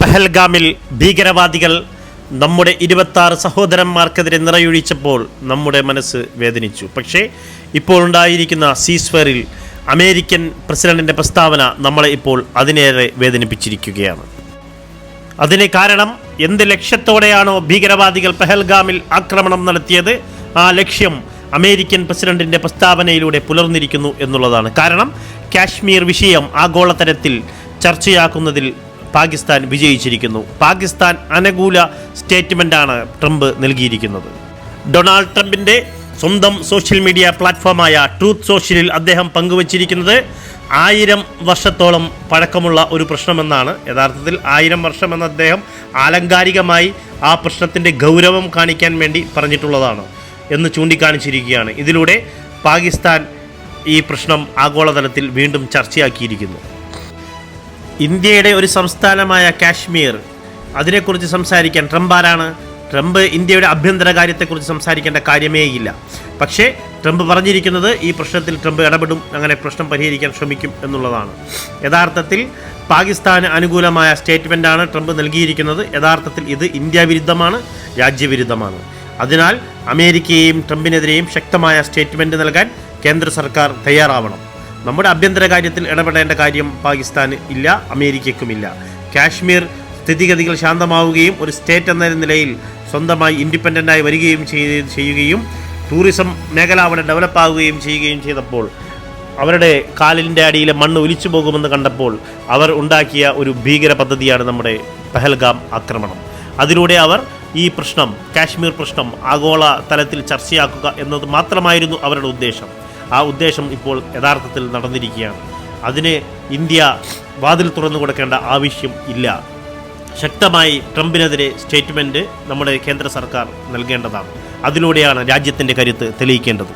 പഹൽഗാമിൽ ഭീകരവാദികൾ നമ്മുടെ 26 സഹോദരന്മാർക്കെതിരെ നിറയൊഴിച്ചപ്പോൾ നമ്മുടെ മനസ്സ് വേദനിച്ചു. പക്ഷേ ഇപ്പോൾ ഉണ്ടായിരിക്കുന്ന സീസ്ഫയറിൽ അമേരിക്കൻ പ്രസിഡന്റിൻ്റെ പ്രസ്താവന നമ്മളെ ഇപ്പോൾ അതിനേറെ വേദനിപ്പിച്ചിരിക്കുകയാണ്. അതിന് കാരണം എന്ത് ലക്ഷ്യത്തോടെയാണോ ഭീകരവാദികൾ പഹൽഗാമിൽ ആക്രമണം നടത്തിയത്, ആ ലക്ഷ്യം അമേരിക്കൻ പ്രസിഡന്റിൻ്റെ പ്രസ്താവനയിലൂടെ പുലർന്നിരിക്കുന്നു എന്നുള്ളതാണ്. കാരണം കാശ്മീർ വിഷയം ആഗോളതലത്തിൽ ചർച്ചയാക്കുന്നതിൽ പാകിസ്ഥാൻ വിജയിച്ചിരിക്കുന്നു. പാകിസ്ഥാൻ അനുകൂല സ്റ്റേറ്റ്മെൻറ്റാണ് ട്രംപ് നൽകിയിരിക്കുന്നത്. ഡൊണാൾഡ് ട്രംപിൻ്റെ സ്വന്തം സോഷ്യൽ മീഡിയ പ്ലാറ്റ്ഫോമായ ട്രൂത്ത് സോഷ്യലിൽ അദ്ദേഹം പങ്കുവച്ചിരിക്കുന്നത് 1000 വർഷത്തോളം പഴക്കമുള്ള ഒരു പ്രശ്നമെന്നാണ്. യഥാർത്ഥത്തിൽ 1000 വർഷമെന്ന് അദ്ദേഹം ആലങ്കാരികമായി ആ പ്രശ്നത്തിൻ്റെ ഗൗരവം കാണിക്കാൻ വേണ്ടി പറഞ്ഞിട്ടുള്ളതാണ് എന്ന് ചൂണ്ടിക്കാണിച്ചിരിക്കുകയാണ്. ഇതിലൂടെ പാകിസ്ഥാൻ ഈ പ്രശ്നം ആഗോളതലത്തിൽ വീണ്ടും ചർച്ചയാക്കിയിരിക്കുന്നു. ഇന്ത്യയുടെ ഒരു സംസ്ഥാനമായ കാശ്മീർ, അതിനെക്കുറിച്ച് സംസാരിക്കാൻ ട്രംപ് ആരാണ്? ട്രംപ് ഇന്ത്യയുടെ ആഭ്യന്തര കാര്യത്തെക്കുറിച്ച് സംസാരിക്കേണ്ട കാര്യമേയില്ല. പക്ഷേ ട്രംപ് പറഞ്ഞിരിക്കുന്നത് ഈ പ്രശ്നത്തിൽ ട്രംപ് ഇടപെടും, അങ്ങനെ പ്രശ്നം പരിഹരിക്കാൻ ശ്രമിക്കും എന്നുള്ളതാണ്. യഥാർത്ഥത്തിൽ പാകിസ്ഥാന് അനുകൂലമായ സ്റ്റേറ്റ്മെൻറ്റാണ് ട്രംപ് നൽകിയിരിക്കുന്നത്. യഥാർത്ഥത്തിൽ ഇത് ഇന്ത്യ വിരുദ്ധമാണ്, രാജ്യവിരുദ്ധമാണ്. അതിനാൽ അമേരിക്കയെയും ട്രംപിനെതിരെയും ശക്തമായ സ്റ്റേറ്റ്മെൻറ്റ് നൽകാൻ കേന്ദ്ര സർക്കാർ തയ്യാറാവണം. നമ്മുടെ ആഭ്യന്തര കാര്യത്തിൽ ഇടപെടേണ്ട കാര്യം പാകിസ്ഥാന് ഇല്ല, അമേരിക്കയ്ക്കുമില്ല. കാശ്മീർ സ്ഥിതിഗതികൾ ശാന്തമാവുകയും ഒരു സ്റ്റേറ്റ് എന്ന നിലയിൽ സ്വന്തമായി ഇൻഡിപെൻഡൻ്റായി വരികയും ചെയ്യുകയും ടൂറിസം മേഖല അവിടെ ഡെവലപ്പാവുകയും ചെയ്യുകയും ചെയ്തപ്പോൾ, അവരുടെ കാലിൻ്റെ അടിയിലെ മണ്ണ് ഒലിച്ചു പോകുമെന്ന് കണ്ടപ്പോൾ അവർ ഉണ്ടാക്കിയ ഒരു ഭീകര പദ്ധതിയാണ് നമ്മുടെ പഹൽഗാം ആക്രമണം. അതിലൂടെ അവർ ഈ പ്രശ്നം, കാശ്മീർ പ്രശ്നം ആഗോള തലത്തിൽ ചർച്ചയാക്കുക എന്നത് മാത്രമായിരുന്നു അവരുടെ ഉദ്ദേശം. ആ ഉദ്ദേശം ഇപ്പോൾ യഥാർത്ഥത്തിൽ നടന്നിരിക്കുകയാണ്. അതിന് ഇന്ത്യ വാതിൽ തുറന്നു കൊടുക്കേണ്ട ആവശ്യം ഇല്ല. ശക്തമായി ട്രംപിനെതിരെ സ്റ്റേറ്റ്മെൻറ്റ് നമ്മുടെ കേന്ദ്ര സർക്കാർ നൽകേണ്ടതാണ്. അതിലൂടെയാണ് രാജ്യത്തിൻ്റെ കരുത്ത് തെളിയിക്കേണ്ടത്.